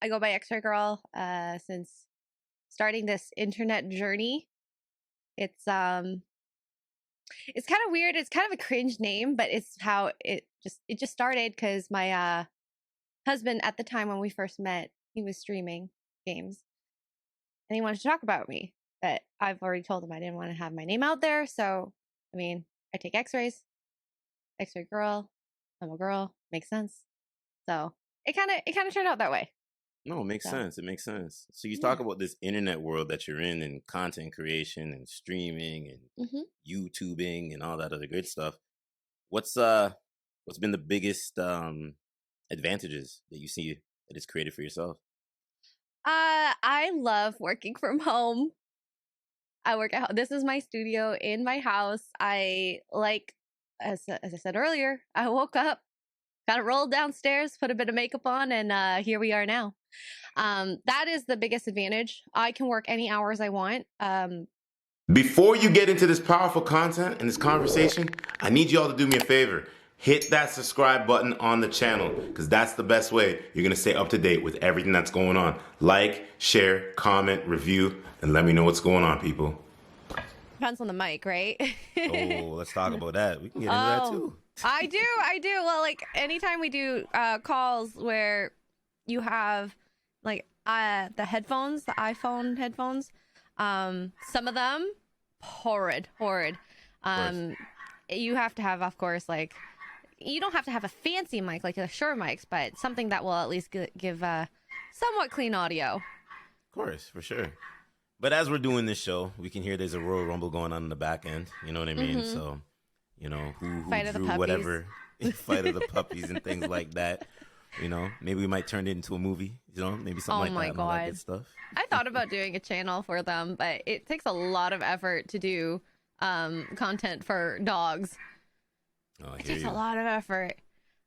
I go by Xray Girl. Since starting this internet journey, it's kind of weird. It's kind of a cringe name, but it's how it just started because my husband at the time when we first met, he was streaming games and he wanted to talk about me. But I've already told him I didn't want to have my name out there. So, I mean, I take X-rays, Xray Girl. I'm a girl. Makes sense. So it kind of turned out that way. No, it makes sense. It makes sense. So you talk about this internet world that you're in, and content creation and streaming and YouTubing and all that other good stuff. What's been the biggest advantages that you see that it's created for yourself? I love working from home. I work at home. This is my studio in my house. I like, as I said earlier, I woke up, got to roll downstairs, put a bit of makeup on, and here we are now. That is the biggest advantage. I can work any hours I want. Before you get into this powerful content and this conversation, I need you all to do me a favor. Hit that subscribe button on the channel, because that's the best way you're going to stay up to date with everything that's going on. Like, share, comment, review, and let me know what's going on, people. Depends on the mic, right? Oh, let's talk about that. We can get into that too. I do. Well, like anytime we do calls where you have like the headphones, the iPhone headphones, some of them horrid. You have to have, of course, like, you don't have to have a fancy mic like the Shure mics, but something that will at least give somewhat clean audio. Of course, for sure. But as we're doing this show, we can hear there's a Royal Rumble going on in the back end. You know what I mean? So, you know, who Fight of the drew Puppies. whatever, Fight of the Puppies and things like that. You know, maybe we might turn it into a movie. You know, maybe something like that. God. And all that good stuff. I thought about doing a channel for them, but it takes a lot of effort to do content for dogs. Oh, it takes a lot of effort.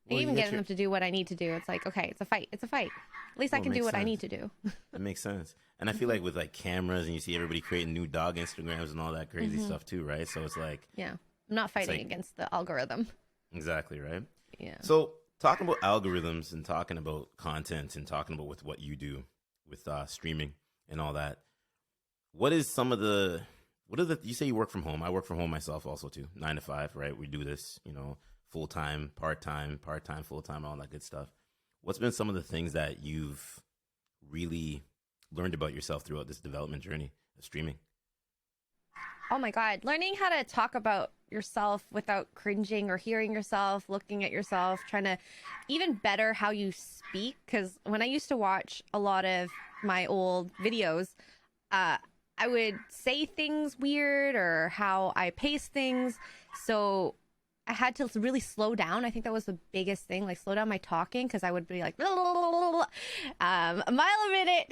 Well, even getting them to do what I need to do. It's like, okay, it's a fight. At least I can do what I need to do. That makes sense. And I feel like with like cameras and you see everybody creating new dog Instagrams and all that crazy stuff too, right? So it's like... Yeah. I'm not fighting against the algorithm. Exactly, right? Yeah. So talking about algorithms and talking about content and talking about with what you do with streaming and all that, what are the, you say you work from home. I work from home myself also too, 9 to 5, right? We do this, you know, full-time, part-time, full-time, all that good stuff. What's been some of the things that you've really learned about yourself throughout this development journey of streaming? Oh my God. Learning how to talk about yourself without cringing or hearing yourself, looking at yourself, trying to even better how you speak. Because when I used to watch a lot of my old videos, I would say things weird or how I pace things. So I had to really slow down. I think that was the biggest thing, like slow down my talking, because I would be like, a mile a minute.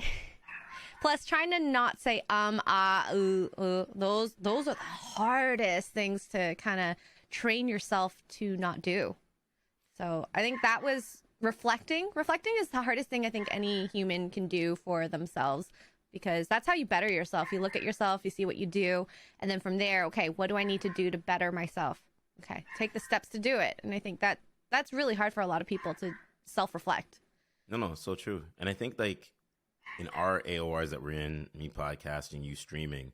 Plus, trying to not say those are the hardest things to kind of train yourself to not do. So I think that was reflecting. Reflecting is the hardest thing I think any human can do for themselves, because that's how you better yourself. You look at yourself, you see what you do, and then from there, okay, what do I need to do to better myself? Okay, take the steps to do it. And I think that's really hard for a lot of people to self-reflect. No, so true. And I think like in our AORs that we're in, me podcasting, you streaming,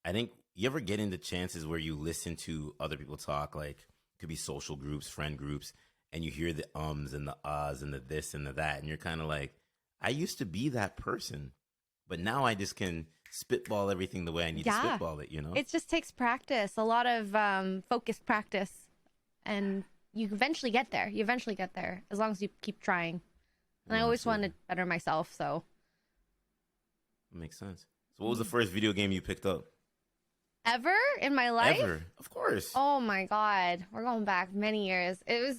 I think you ever get into chances where you listen to other people talk, like it could be social groups, friend groups, and you hear the ums and the ahs and the this and the that, and you're kind of like, I used to be that person, but now I just can spitball everything the way I need to spitball it, you know? It just takes practice, a lot of focused practice, and you eventually get there. You eventually get there, as long as you keep trying. And I always want to better myself, so. That makes sense. So what was the first video game you picked up? Ever in my life? Ever, of course. Oh my God. We're going back many years. It was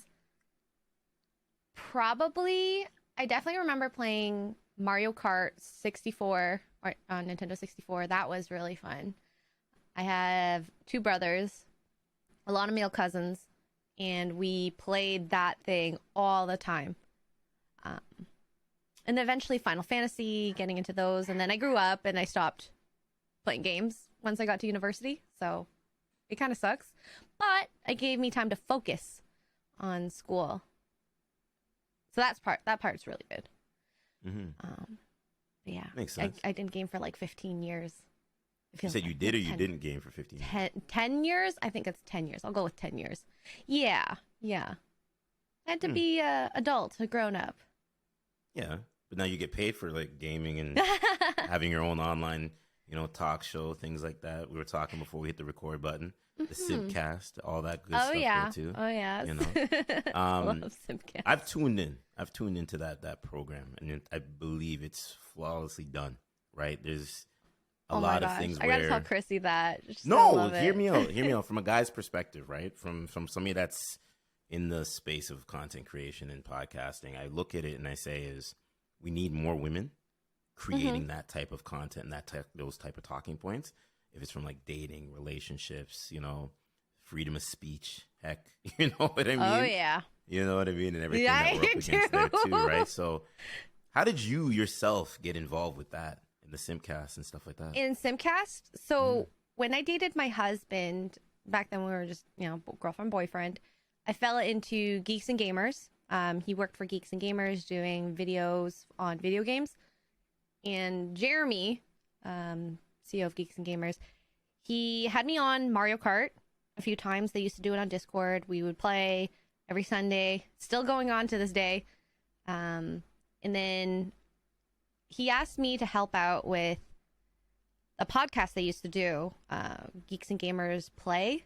probably, I definitely remember playing Mario Kart 64 on Nintendo 64. That was really fun. I have 2 brothers, a lot of male cousins, and we played that thing all the time. And eventually Final Fantasy, getting into those. And then I grew up and I stopped playing games once I got to university. So it kind of sucks. But it gave me time to focus on school. So that part's really good. Mm-hmm. But yeah, Makes sense. I didn't game for like 15 years. It You feels said you like did or you 10, didn't game for 15 years? 10 years? I think it's 10 years. I'll go with 10 years. Yeah, yeah. I had to Hmm. be a adult, a grown up. Yeah, but now you get paid for like gaming and having your own online, talk show, things like that. We were talking before we hit the record button. The Mhm. Simpcast, all that good Oh stuff there yeah. too. Oh yes. You know, Love Simpcast. I've tuned in. I've tuned into that program, and I believe it's flawlessly done. Right? There's a Oh my lot of gosh. things I gotta tell where Chrissy that. She's gonna no, love hear it. me out. Hear me out. From a guy's perspective, right? From somebody that's in the space of content creation and podcasting, I look at it and I say, is we need more women creating that type of content and those type of talking points. If it's from like dating, relationships, freedom of speech, heck, you know what I mean? Oh yeah. You know what I mean, and everything Yeah, that we're up I against there do. too, right? So, how did you yourself get involved with that in the Simcast and stuff like that? In Simcast, so when I dated my husband, back then we were just, girlfriend, boyfriend, I fell into Geeks and Gamers. He worked for Geeks and Gamers doing videos on video games. And Jeremy, CEO of Geeks and Gamers, he had me on Mario Kart a few times. They used to do it on Discord. We would play every Sunday, still going on to this day. And then he asked me to help out with a podcast they used to do, Geeks and Gamers Play.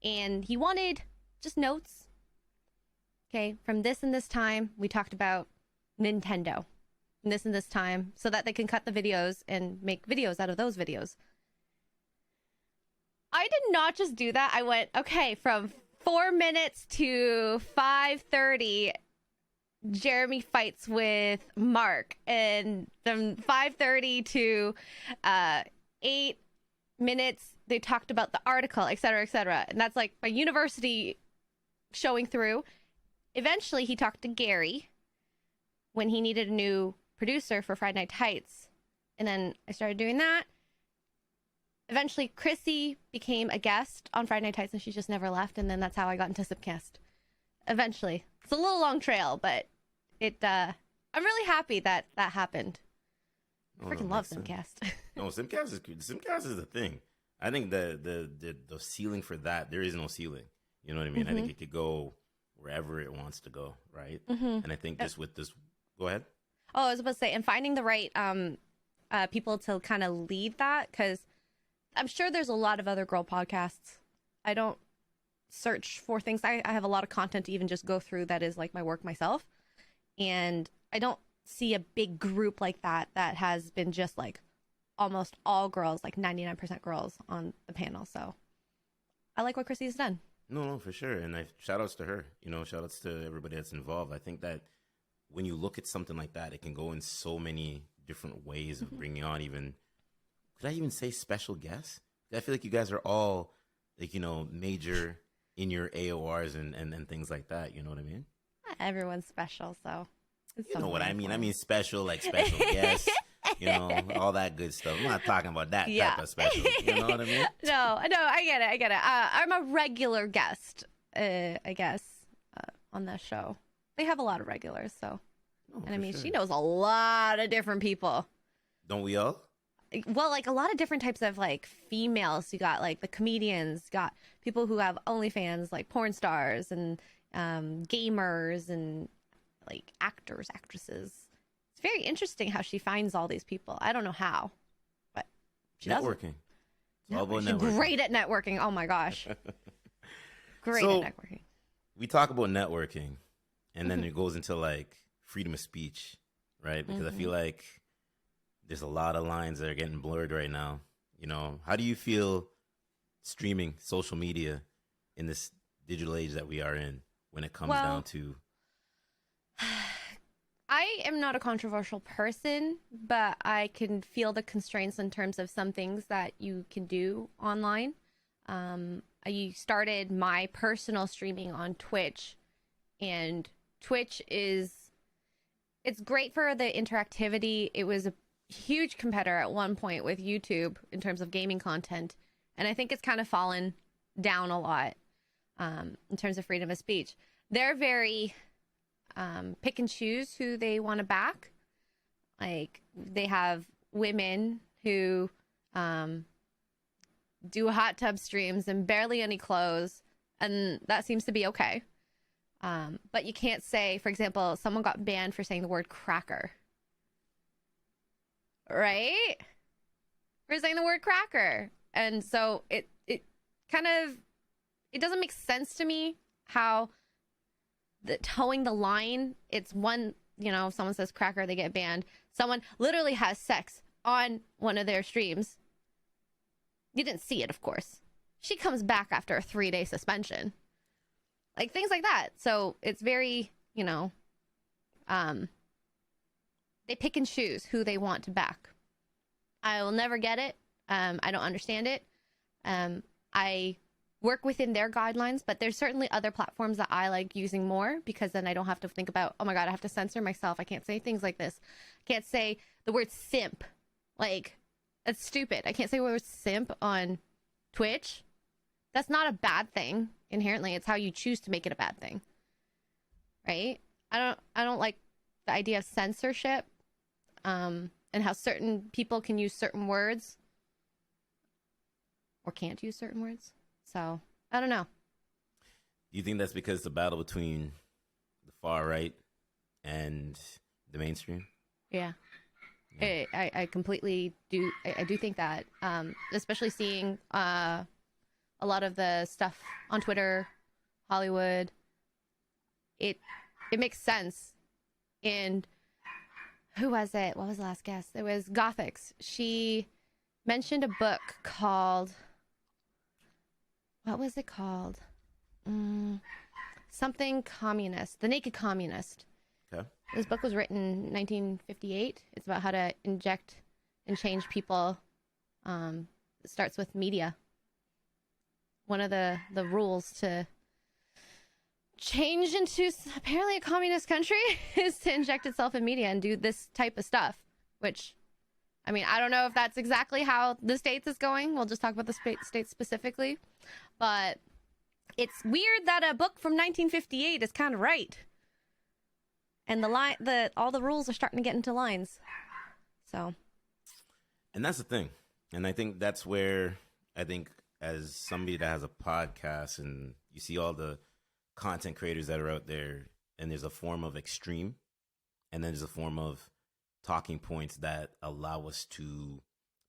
And he wanted just notes. Okay, from this and this time, we talked about Nintendo. And this time, so that they can cut the videos and make videos out of those videos. I did not just do that. I went, okay, from 4 minutes to 5:30, Jeremy fights with Mark, and from 5:30 to 8 minutes, they talked about the article, etc., etc. And that's like my university showing through. Eventually, he talked to Gary when he needed a new producer for Friday Night Heights. And then I started doing that. Eventually, Chrissy became a guest on Friday Night Heights, and she just never left. And then that's how I got into Simpcast. Eventually. It's a little long trail, but I'm really happy that happened. I freaking love Simpcast. No, Simcast is good. Simcast is the thing. I think the ceiling for that, there is no ceiling. You know what I mean? I think it could go wherever it wants to go, right? And I think with this, go ahead. Oh, I was about to say, and finding the right people to kind of lead that, because I'm sure there's a lot of other girl podcasts. I don't search for things. I have a lot of content to even just go through that is like my work myself. And I don't see a big group like that has been just like almost all girls, like 99% girls on the panel. So I like what Chrissy's done. No, for sure. And shout outs to her, shout outs to everybody that's involved. I think that when you look at something like that, it can go in so many different ways of bringing on could I even say special guests? I feel like you guys are all like, major in your AORs and things like that. You know what I mean? Everyone's special, so you know what I mean. I mean special, like special guests, all that good stuff. I'm not talking about that type of special. You know what I mean? No, I get it. I'm a regular guest, I guess, on that show. They have a lot of regulars, so. Oh, and I mean, sure. she knows a lot of different people. Don't we all? Well, like a lot of different types of like females. You got like the comedians, you got people who have OnlyFans, like porn stars and gamers and like actors, actresses. It's very interesting how she finds all these people. I don't know how, but she does. Networking. It's all about She's networking. great at networking. Oh my gosh. Great So, at networking. We talk about networking, and then it goes into like freedom of speech, right? Because I feel like there's a lot of lines that are getting blurred right now. How do you feel streaming social media in this digital age that we are in when it comes down to? I am not a controversial person, but I can feel the constraints in terms of some things that you can do online. I started my personal streaming on Twitch, and Twitch it's great for the interactivity. It was a huge competitor at one point with YouTube in terms of gaming content, and I think it's kind of fallen down a lot in terms of freedom of speech. They're very pick and choose who they want to back. Like they have women who do hot tub streams and barely any clothes, and that seems to be okay. But you can't say, for example, someone got banned for saying the word cracker. Right? For saying the word cracker. And so it kind of, it doesn't make sense to me how the towing the line, it's one, you know, if someone says cracker, they get banned. Someone literally has sex on one of their streams. You didn't see it, of course. She comes back after a 3-day suspension. Like things like that. So it's very, you know, they pick and choose who they want to back. I will never get it. I don't understand it. I work within their guidelines, but there's certainly other platforms that I like using more, because then I don't have to think about, oh my God, I have to censor myself. I can't say things like this. I can't say the word simp. Like, that's stupid. I can't say the word simp on Twitch. That's not a bad thing inherently. It's how you choose to make it a bad thing. Right? I don't like the idea of censorship, and how certain people can use certain words or can't use certain words. So, I don't know. Do you think that's because it's a battle between the far right and the mainstream? Yeah. I completely do. I do think that, especially seeing a lot of the stuff on Twitter, Hollywood, it makes sense. And who was it? What was the last guest? It was Gothics. She mentioned a book called, what was it called? Something communist. The Naked Communist. Okay. This book was written in 1958. It's about how to inject and change people. It starts with media. One of the rules to change into apparently a communist country is to inject itself in media and do this type of stuff, which, I mean, I don't know if that's exactly how the States is going. We'll just talk about the States specifically. But it's weird that a book from 1958 is kind of right. And all the rules are starting to get into lines. So. And that's the thing. And I think that's where, I think as somebody that has a podcast and you see all the content creators that are out there, and there's a form of extreme, and then there's a form of talking points that allow us to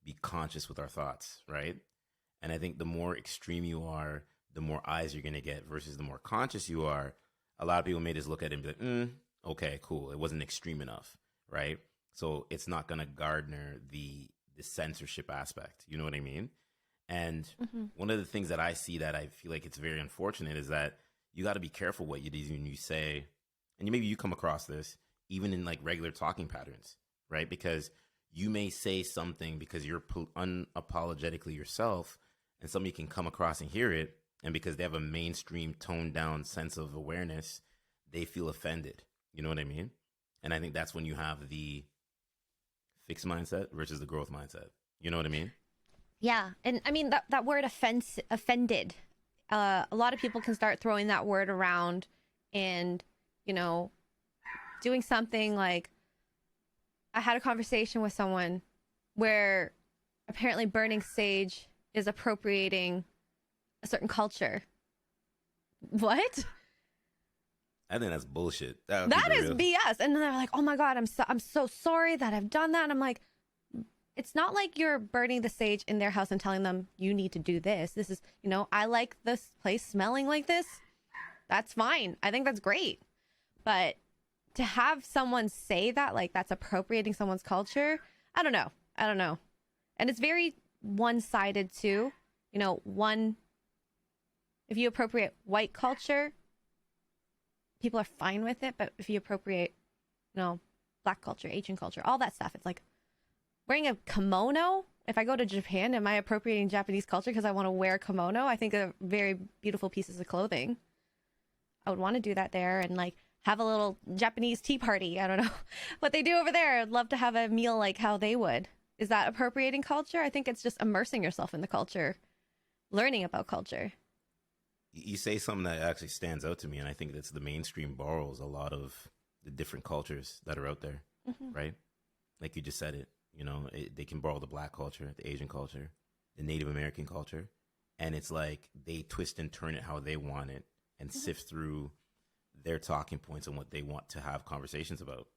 be conscious with our thoughts, right? And I think the more extreme you are, the more eyes you're going to get, versus the more conscious you are. A lot of people may just look at it and be like, okay, cool. It wasn't extreme enough, right? So it's not going to garner the censorship aspect. You know what I mean? And one of the things that I see that I feel like it's very unfortunate is that you got to be careful what you say. And maybe you come across this even in like regular talking patterns, right? Because you may say something because you're unapologetically yourself, and somebody can come across and hear it. And because they have a mainstream toned down sense of awareness, they feel offended. You know what I mean? And I think that's when you have the fixed mindset versus the growth mindset. You know what I mean? Yeah. And I mean, that word offended, a lot of people can start throwing that word around and, you know, doing something like, I had a conversation with someone where apparently burning sage is appropriating a certain culture. What? I think that's bullshit. That is BS. And then they're like, "Oh my God, I'm so sorry that I've done that." And I'm like, it's not like you're burning the sage in their house and telling them you need to do this. This is, you know, I like this place smelling like this. That's fine. I think that's great. But to have someone say that, like that's appropriating someone's culture, I don't know. And it's very one-sided too. You know, if you appropriate white culture, people are fine with it. But if you appropriate, you know, black culture, Asian culture, all that stuff, it's like wearing a kimono. If I go to Japan, am I appropriating Japanese culture because I want to wear a kimono? I think they're very beautiful pieces of clothing. I would want to do that there and like have a little Japanese tea party. I don't know what they do over there. I'd love to have a meal like how they would. Is that appropriating culture? I think it's just immersing yourself in the culture, learning about culture. you say something that actually stands out to me, and I think that's the mainstream borrows a lot of the different cultures that are out there, right? Like you just said it, they can borrow the Black culture, the Asian culture, the Native American culture, and it's like they twist and turn it how they want it and sift through their talking points and what they want to have conversations about.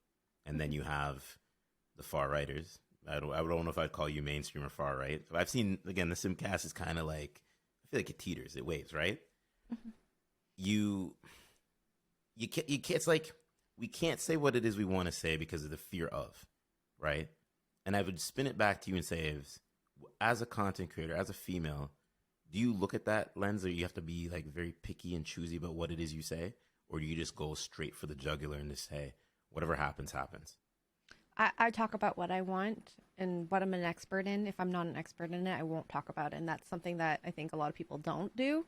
And then you have the far righters. I don't know if I'd call you mainstream or far right. I've seen, again, the Simpcast is kind of like, I feel like it teeters, it waves, right? You can't, it's like, we can't say what it is we want to say because of the fear of, right? And I would spin it back to you and say, as a content creator, as a female, do you look at that lens, or you have to be like very picky and choosy about what it is you say? Or do you just go straight for the jugular and just say, whatever happens, happens? I talk about what I want and what I'm an expert in. If I'm not an expert in it, I won't talk about it. And that's something that I think a lot of people don't do.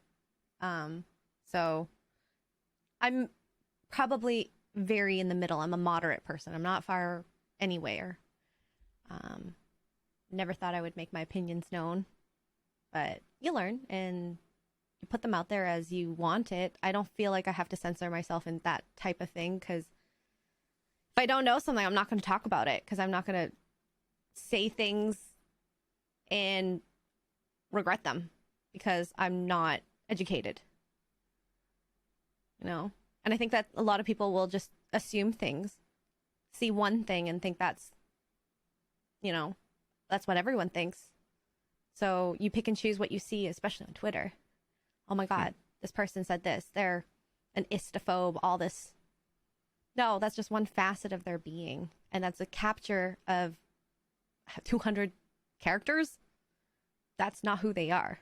So I'm probably very in the middle. I'm a moderate person. I'm not far anywhere. Never thought I would make my opinions known, but you learn and you put them out there as you want it. I don't feel like I have to censor myself in that type of thing, because if I don't know something, I'm not going to talk about it, because I'm not going to say things and regret them because I'm not educated. And I think that a lot of people will just assume things, see one thing and think that's what everyone thinks. So you pick and choose what you see, especially on Twitter. Oh my God, this person said this. They're an istophobe, all this. No, that's just one facet of their being. And that's a capture of 200 characters. That's not who they are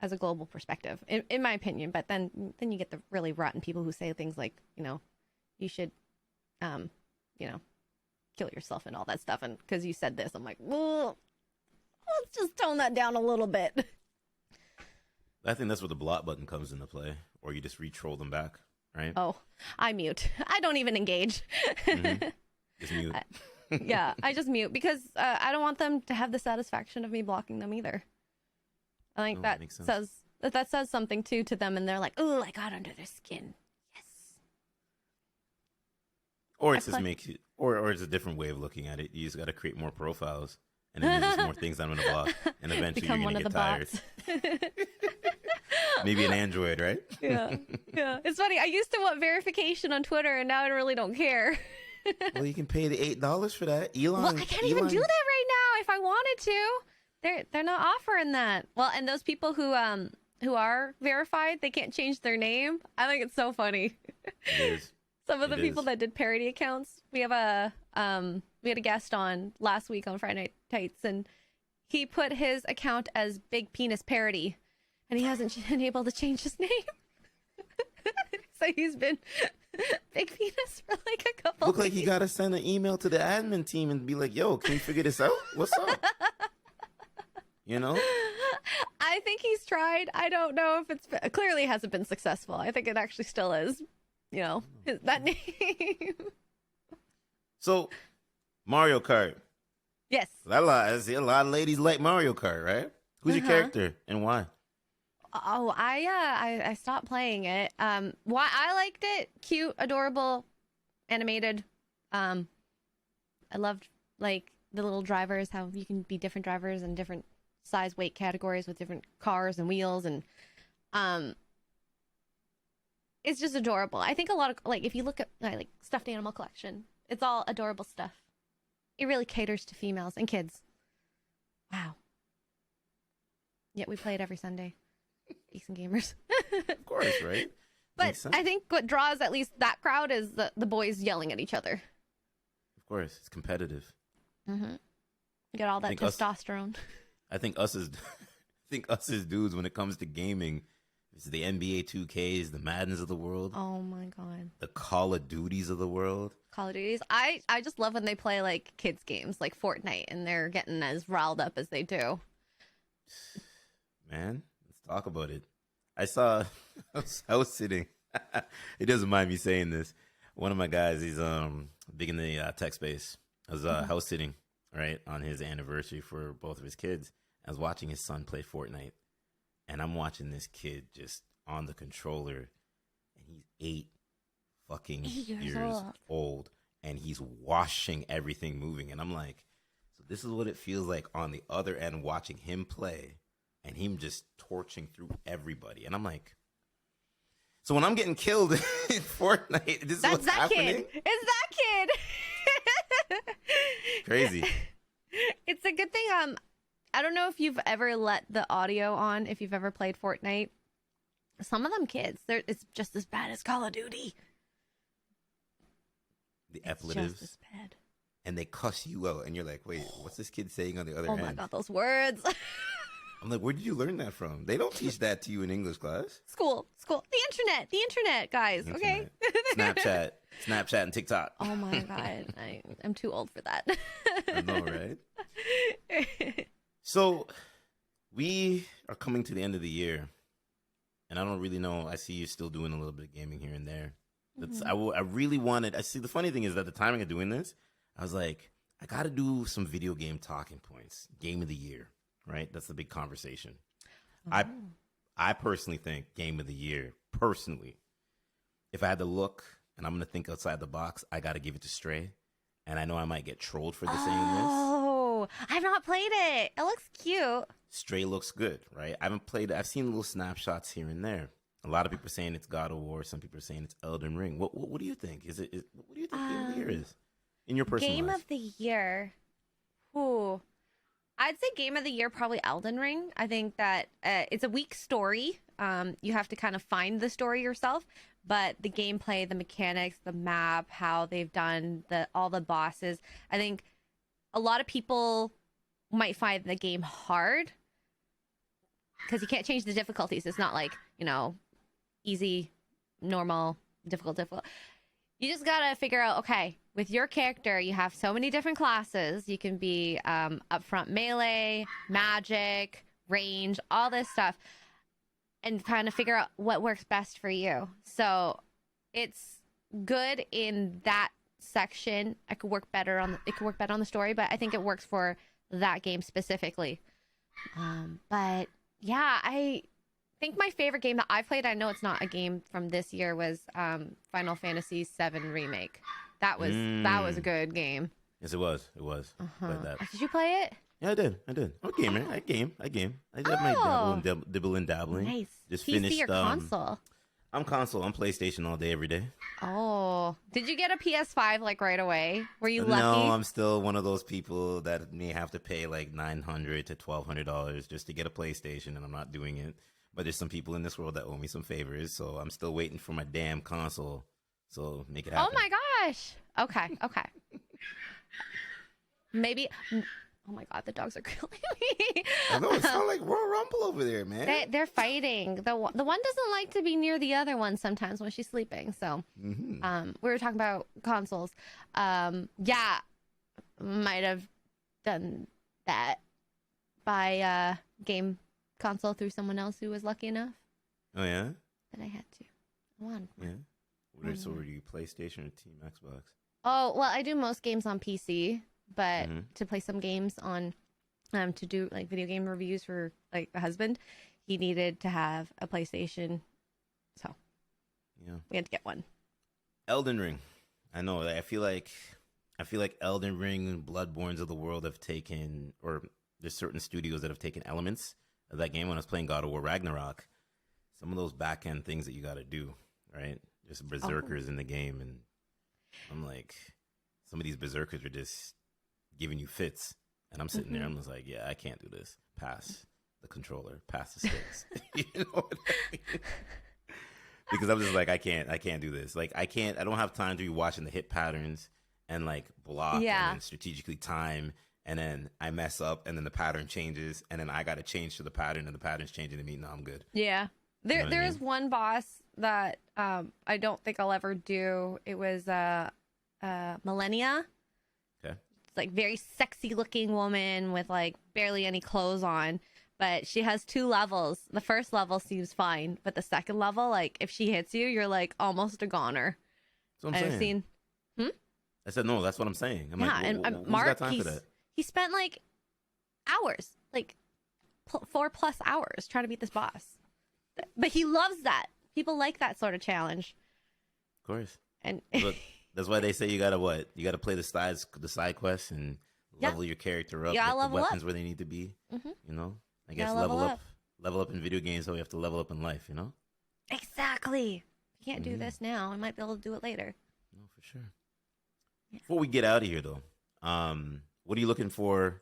as a global perspective, in my opinion. But then you get the really rotten people who say things like, you should, kill yourself and all that stuff. And because you said this, I'm like, well, let's just tone that down a little bit. I think that's where the block button comes into play, or you just re-troll them back, right? Oh, I mute. I don't even engage. Just mute. Yeah, I just mute because I don't want them to have the satisfaction of me blocking them either. I think that says something too to them, and they're like, "Oh, I got under their skin." Yes. Or it's or it's a different way of looking at it. You just got to create more profiles, and then there's just more things I'm going to block, and eventually Become you're going to get tired. Maybe an Android, right? Yeah. It's funny. I used to want verification on Twitter, and now I really don't care. Well, you can pay the $8 for that. Elon. Well, I can't even do that right now if I wanted to. They're not offering that. Well, and those people who are verified, they can't change their name. I think it's so funny. It is. Some of the people that did parody accounts. We had a guest on last week on Friday Night Tights, and he put his account as Big Penis Parody, and he hasn't been able to change his name. So he's been Big Penis for like a couple Look weeks. like you got to send an email to the admin team and be like, yo, can you figure this out? What's up? I think he's tried. I don't know if it's clearly hasn't been successful. I think it actually still is. That name. So, Mario Kart. Yes. I see a lot of ladies like Mario Kart, right? Who's your character and why? Oh, I stopped playing it. Why I liked it. Cute, adorable, animated. I loved like the little drivers, how you can be different drivers in different size, weight categories with different cars and wheels, and it's just adorable. I think a lot of, like, if you look at like stuffed animal collection, it's all adorable stuff. It really caters to females and kids. Wow. Yet we play it every Sunday. Geeks and gamers. Of course, right? But I think what draws at least that crowd is the boys yelling at each other. Of course, it's competitive. Mm-hmm. You get all that testosterone. I think us as dudes, when it comes to gaming, it's the NBA 2Ks, the Maddens of the world. Oh my God. The Call of Duties of the world. Call of Duties. I just love when they play like kids games like Fortnite and they're getting as riled up as they do. Man, let's talk about it. I was sitting. It doesn't mind me saying this. One of my guys, he's big in the tech space. I was house sitting, right, on his anniversary for both of his kids. I was watching his son play Fortnite. and I'm watching this kid just on the controller, and he's 8 fucking years old, and he's washing everything moving, and I'm like, so this is what it feels like on the other end watching him play, and him just torching through everybody, and I'm like, so when I'm getting killed in Fortnite, this is what's happening? Kid. It's that kid. Crazy. It's a good thing. I don't know if you've ever let the audio on, if you've ever played Fortnite. Some of them kids, it's just as bad as Call of Duty. The expletives. Just as bad. And they cuss you out, and you're like, wait, what's this kid saying on the other end? end? Oh my God, those words. I'm like, where did you learn that from? They don't teach that to you in English class. School, the internet, guys. Okay. Snapchat and TikTok. Oh my God, I'm too old for that. I know, right? So we are coming to the end of the year, and I don't really know. I see you still doing a little bit of gaming here and there. I really wanted. I see. The funny thing is that the timing of doing this, I was like, I got to do some video game talking points, game of the year. Right? That's the big conversation. Oh. I personally think game of the year, personally, if I had to look and I'm going to think outside the box, I got to give it to Xray. And I know I might get trolled for saying this. Oh, I've not played it. It looks cute. Xray looks good, right? I haven't played it. I've seen little snapshots here and there. A lot of people are saying it's God of War. Some people are saying it's Elden Ring. What do you think? What do you think game of the year is? In your personal game life? Of the year. Ooh. I'd say game of the year, probably Elden Ring. I think that it's a weak story. You have to kind of find the story yourself, but the gameplay, the mechanics, the map, how they've done all the bosses. I think a lot of people might find the game hard because you can't change the difficulties. It's not like, easy, normal, difficult. You just gotta figure out, okay, with your character, you have so many different classes. You can be upfront melee, magic, range, all this stuff, and kind of figure out what works best for you. So it's good in that section. It could work better on the story, but I think it works for that game specifically. But yeah, I think my favorite game that I've played, I know it's not a game from this year, was Final Fantasy VII Remake. That was a good game. Yes, it was. Played that. Did you play it? Yeah, I did. I'm a gamer. I game. I did my dibble and dabbling. Nice. Just PC finished. Or console? I'm console. I'm PlayStation all day, every day. Oh, did you get a PS5 like right away? Were you lucky? No, I'm still one of those people that may have to pay like $900 to $1,200 just to get a PlayStation, and I'm not doing it. But there's some people in this world that owe me some favors, so I'm still waiting for my damn console. So make it happen. Oh my gosh. Okay. Maybe. Oh my God, the dogs are killing me. I know, it sounds like Royal Rumble over there, man. They're fighting. The one doesn't like to be near the other one sometimes when she's sleeping. So, we were talking about consoles. Yeah, might have done that by game console through someone else who was lucky enough. Oh yeah. But I had to. I wanted more. Yeah. So were you PlayStation or Team Xbox? Oh well, I do most games on PC. But to play some games on, to do like video game reviews for like a husband, he needed to have a PlayStation. So, we had to get one. Elden Ring. I know. I feel like Elden Ring and Bloodborne's of the world have taken, or there's certain studios that have taken elements of that game. When I was playing God of War Ragnarok, some of those back end things that you got to do, right? Just berserkers in the game, and I'm like, some of these berserkers are just giving you fits, and I'm sitting there, I'm just like, yeah, I can't do this. Pass the controller, pass the sticks. You know what I mean? Because I'm just like, I can't do this. Like, I don't have time to be watching the hit patterns and like block and then strategically time, and then I mess up, and then the pattern changes, and then I got to change to the pattern, and the pattern's changing to me. No, I'm good. Yeah, there is one boss that I don't think I'll ever do. It was Millennia. Like very sexy looking woman with like barely any clothes on, but she has 2 levels. The first level seems fine, but the second level, like if she hits you, you're like almost a goner. That's what I'm saying. I said no. That's what I'm saying. I'm like, and Mark, he spent like hours, like 4+ hours trying to beat this boss. But he loves that. People like that sort of challenge. Of course. And Look, that's why they say you gotta what? You gotta play the side quests and level your character up, you gotta get the level weapons up. where they need to be. Mm-hmm. You know, I You guess gotta level up in video games, so we have to level up in life. You know, Exactly. You can't do this now. I might be able to do it later. no, for sure. Yeah. Before we get out of here, though, what are you looking for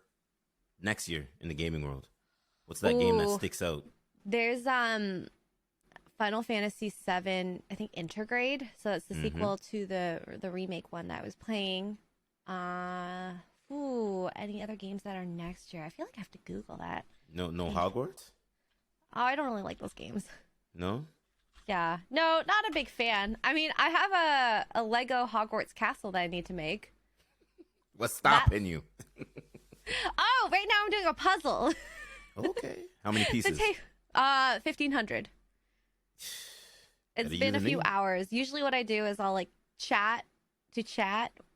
next year in the gaming world? What's that game that sticks out? There's Final Fantasy VII, I think Intergrade. So it's the sequel to the remake one that I was playing. Any other games that are next year? I feel like I have to Google that. No Hogwarts? Oh, I don't really like those games. No? Yeah. No, not a big fan. I mean, I have a Lego Hogwarts castle that I need to make. What's stopping you? Oh, right now I'm doing a puzzle. Okay. How many pieces? 1,500. It's been a few hours. Usually what I do is I'll like chat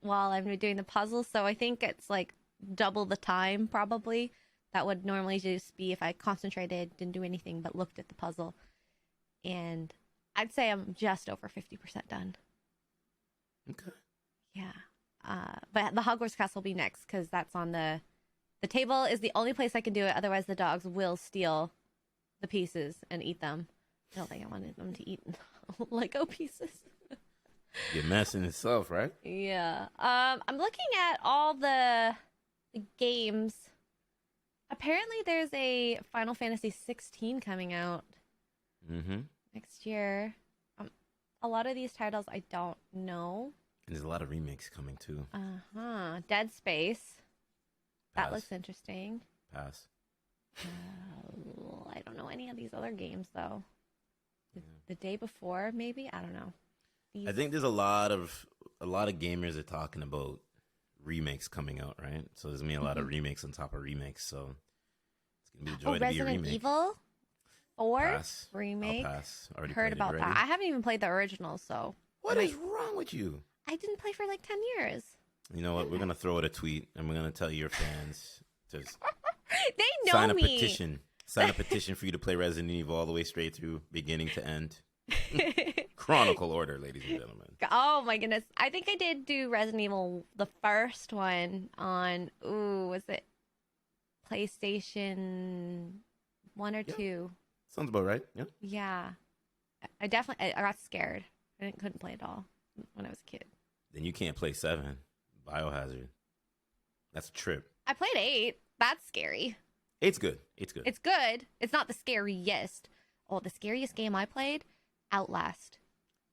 while I'm doing the puzzle. So I think it's like double the time probably. That would normally just be if I concentrated, didn't do anything but looked at the puzzle. And I'd say I'm just over 50% done. Okay. Yeah. But the Hogwarts castle will be next because that's on the table is the only place I can do it. Otherwise the dogs will steal the pieces and eat them. I don't think I wanted them to eat Lego pieces. Be a mess in itself, right? Yeah. I'm looking at all the games. Apparently there's a Final Fantasy 16 coming out next year. A lot of these titles I don't know. And there's a lot of remakes coming too. Dead Space. Pass. That looks interesting. Pass. I don't know any of these other games though. The day before, maybe? I don't know. I think there's a lot of gamers are talking about remakes coming out, right? So there's gonna be a lot of remakes on top of remakes. So it's gonna be a joy to be a Resident remake. Evil 4 Pass. remake. I'll pass. Already Heard played about it that. already. I haven't even played the original, so What is wrong with you? I didn't play for like 10 years. You know what? We're gonna throw out a tweet and we're gonna tell your fans to They know sign a me. petition. Sign a petition for you to play Resident Evil all the way straight through, beginning to end. Chronicle order, ladies and gentlemen. Oh my goodness. I think I did do Resident Evil, the first one on, was it PlayStation 1 or 2? Sounds about right. Yeah. Yeah. I got scared. I couldn't play it all when I was a kid. Then you can't play 7. Biohazard. That's a trip. I played 8. That's scary. 8's good. 8's good. It's good. It's not the scariest. Oh, the scariest game I played? Outlast.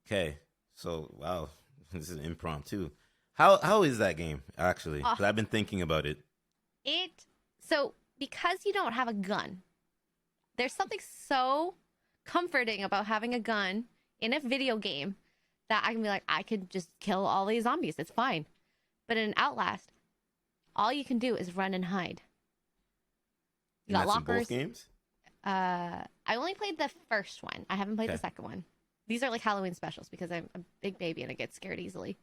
Okay. So, wow. This is impromptu. How is that game, actually? 'Cause I've been thinking about it. So, because you don't have a gun, there's something so comforting about having a gun in a video game that I can be like, I could just kill all these zombies. It's fine. But in Outlast, all you can do is run and hide. You got lockers. In both games? I only played the first one. I haven't played the second one. These are like Halloween specials because I'm a big baby and I get scared easily.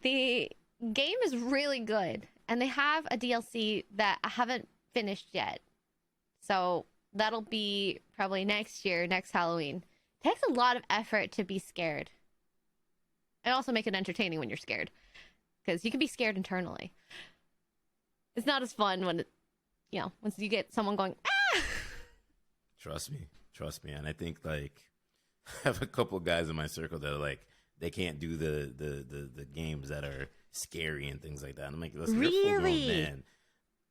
The game is really good, and they have a DLC that I haven't finished yet. So that'll be probably next year, next Halloween. It takes a lot of effort to be scared. And also make it entertaining when you're scared. Because you can be scared internally. It's not as fun when, once you get someone going, ah! Trust me. And I think, like, I have a couple of guys in my circle that are like, they can't do the games that are scary and things like that. And I'm like, listen, you're a full-grown man.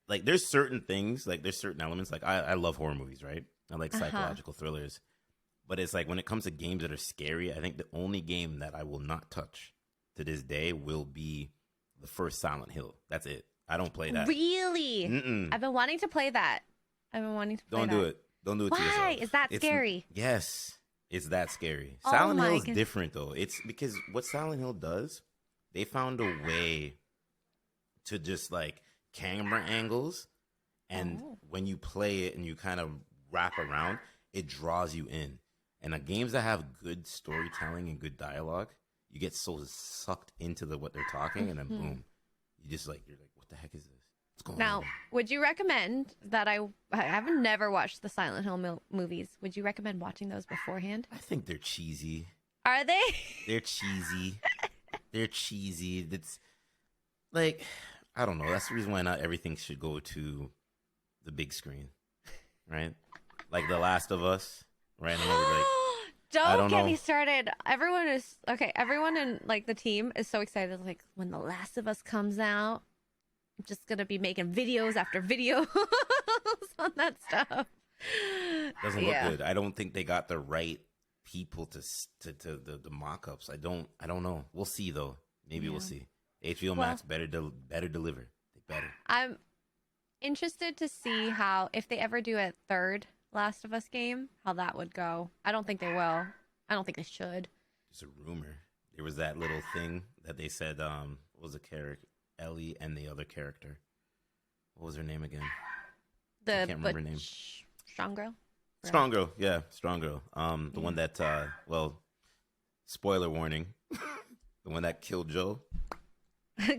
Like, there's certain things, like, there's certain elements. Like, I love horror movies, right? I like psychological thrillers. But it's like, when it comes to games that are scary, I think the only game that I will not touch to this day will be the first Silent Hill. That's it. I don't play that. Really? I've been wanting to play that. Don't do it. Don't do it to yourself. Why? Is that scary? Yes. It's that scary. Oh Silent Hill is different, though. It's because what Silent Hill does, they found a way to just, like, camera angles. And when you play it and you kind of wrap around, it draws you in. And the games that have good storytelling and good dialogue, you get so sucked into what they're talking, and then boom, you're like, what the heck is this? What's going Now, on? would you recommend that I have never watched the Silent Hill movies. Would you recommend watching those beforehand? I think they're cheesy. Are they? They're cheesy. They're cheesy. It's like, I don't know. That's the reason why not everything should go to the big screen, right? Like The Last of Us, right? I know, like, I Don't don't get know. me started. Everyone is okay. Everyone in like the team is so excited. Like when The Last of Us comes out, I'm just gonna be making videos after videos on that stuff. Doesn't look Yeah. good. I don't think they got the right people to the mock-ups. I don't know. We'll see though. Maybe Yeah. we'll see. HBO Well, Max better deliver. They better. I'm interested to see how if they ever do a third Last of Us game, how that would go. I don't think they will. I don't think they should. Just a rumor. There was that little thing that they said. What was the character? Ellie and the other character. What was her name again? The I can't remember her name. Strong Girl. Strong Girl. Yeah, Strong Girl. The one that well, spoiler warning. The one that killed Joe.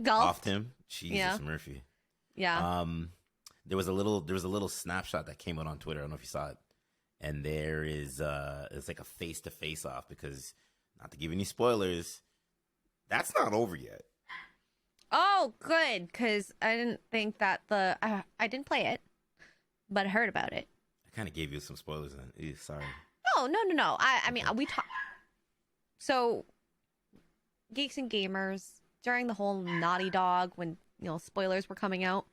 Golf. Offed him. Jesus Yeah. Murphy. Yeah. There was a little snapshot that came out on Twitter. I don't know if you saw it. And there is it's like a face to face off because, not to give any spoilers, that's not over yet. Oh, good, because I didn't think that I didn't play it, but I heard about it. I kind of gave you some spoilers then. Ew, sorry. No. I mean, we talked. So, Geeks and Gamers, during the whole Naughty Dog, when, spoilers were coming out,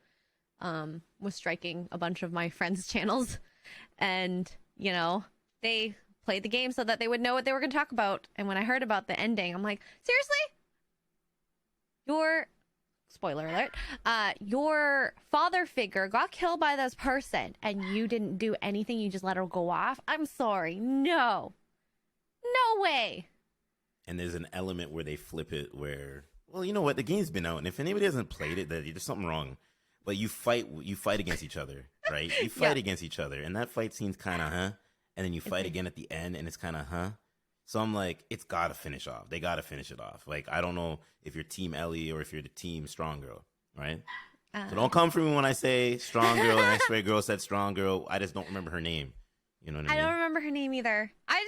was striking a bunch of my friends' channels. And, they played the game so that they would know what they were going to talk about. And when I heard about the ending, I'm like, seriously? Spoiler alert, your father figure got killed by this person and you didn't do anything, you just let her go off? I'm sorry. No way. And there's an element where they flip it where, well, you know what? The game's been out, and if anybody hasn't played it, there's something wrong. But you fight against each other, right? You fight against each other, and that fight scene's kind of and then you fight again at the end, and it's kind of So I'm like, it's got to finish off. They got to finish it off. Like, I don't know if you're Team Ellie or if you're the Team Strong Girl, right? So don't come for me when I say Strong Girl and Xray Girl said Strong Girl. I just don't remember her name. You know what I mean? I don't remember her name either. I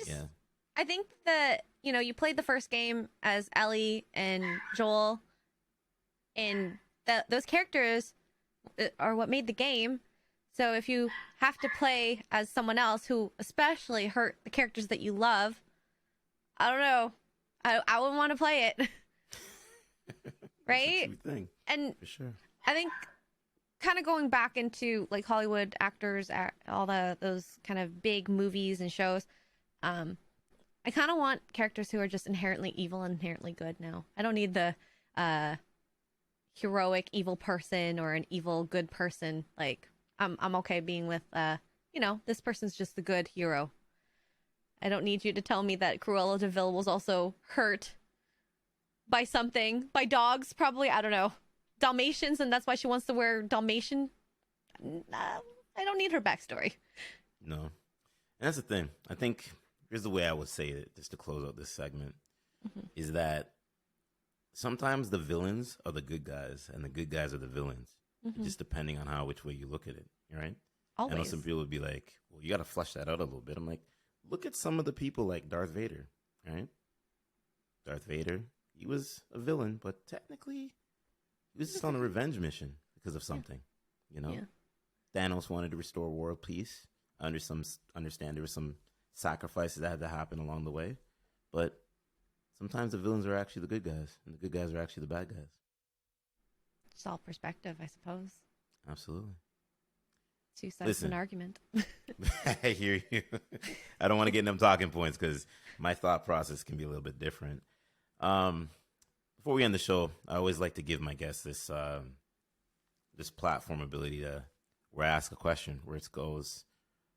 think that, you played the first game as Ellie and Joel, and those characters are what made the game. So if you have to play as someone else who especially hurt the characters that you love, I don't know. I wouldn't want to play it. Right? Thing, and for sure. I think kind of going back into like Hollywood actors, all those kind of big movies and shows, I kind of want characters who are just inherently evil and inherently good now. I don't need the heroic evil person or an evil good person. Like, I'm okay being with, this person's just the good hero. I don't need you to tell me that Cruella de Vil was also hurt by something, by dogs, probably. I don't know. Dalmatians, and that's why she wants to wear Dalmatian. I don't need her backstory. No. And that's the thing. I think here's the way I would say it, just to close out this segment, is that sometimes the villains are the good guys and the good guys are the villains. Just depending on which way you look at it, right? Always. I know some people would be like, well, you got to flesh that out a little bit. I'm like, look at some of the people like Darth Vader, right? Darth Vader, he was a villain, but technically he was just on a revenge mission because of something, Yeah. Thanos wanted to restore world peace. I understand there were some sacrifices that had to happen along the way, but sometimes the villains are actually the good guys, and the good guys are actually the bad guys. It's all perspective, I suppose. Absolutely. Two sides of an argument. I hear you. I don't want to get in them talking points because my thought process can be a little bit different. Before we end the show, I always like to give my guests this platform ability to where I ask a question where it goes,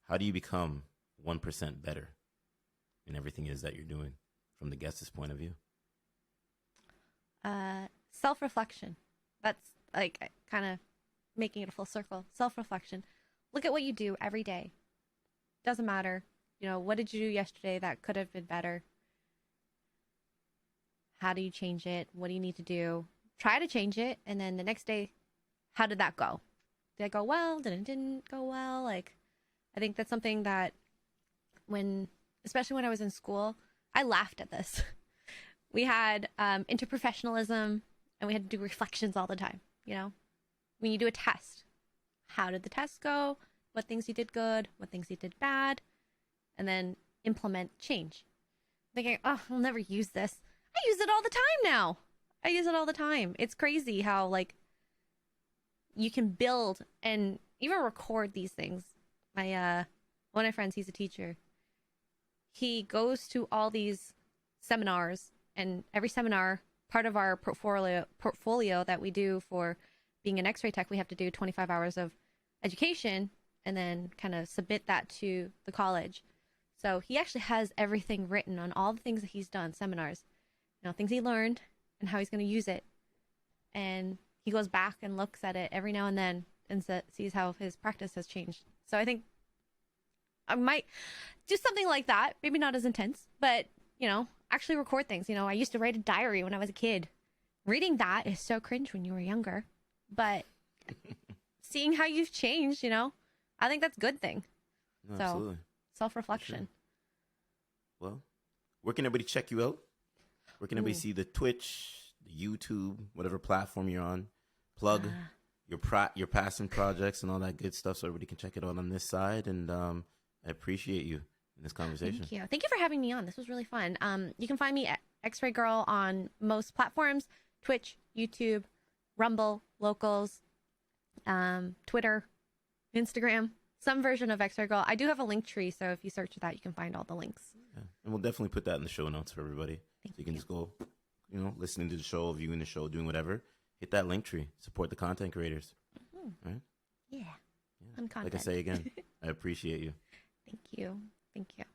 how do you become 1% better in everything it is that you're doing from the guest's point of view? Self-reflection. That's like kind of making it a full circle. Self-reflection. Look at what you do every day. Doesn't matter. What did you do yesterday that could have been better? How do you change it? What do you need to do? Try to change it. And then the next day, how did that go? did it go well? Did it didn't go well? Like, I think that's something that especially when I was in school, I laughed at this. We had interprofessionalism, and we had to do reflections all the time. When you do a test, how did the test go? What things you did good? What things you did bad? And then implement change. Thinking, oh, I'll never use this. I use it all the time now. I use it all the time. It's crazy how like you can build and even record these things. My one of my friends, he's a teacher. He goes to all these seminars, and every seminar, part of our portfolio that we do for being an X-ray tech, we have to do 25 hours of education and then kind of submit that to the college. So he actually has everything written on all the things that he's done, seminars, things he learned and how he's going to use it. And he goes back and looks at it every now and then and sees how his practice has changed. So I think I might do something like that. Maybe not as intense, but, actually record things. I used to write a diary when I was a kid. Reading that is so cringe when you were younger. But seeing how you've changed, I think that's a good thing. No, so absolutely. Self-reflection. Sure. Well, where can everybody check you out? Where can everybody see the Twitch, the YouTube, whatever platform you're on? Plug your passing projects and all that good stuff so everybody can check it out on this side. And I appreciate you in this conversation. Thank you. Thank you for having me on. This was really fun. You can find me at Xray Girl on most platforms: Twitch, YouTube, Rumble, Locals, Twitter, Instagram, some version of Xray Girl. I do have a link tree, so if you search that, you can find all the links. Yeah. And we'll definitely put that in the show notes for everybody. So you can just go, listening to the show, viewing the show, doing whatever. Hit that link tree. Support the content creators. Mm-hmm. Right? Yeah. On content. Like I say again, I appreciate you. Thank you. Thank you.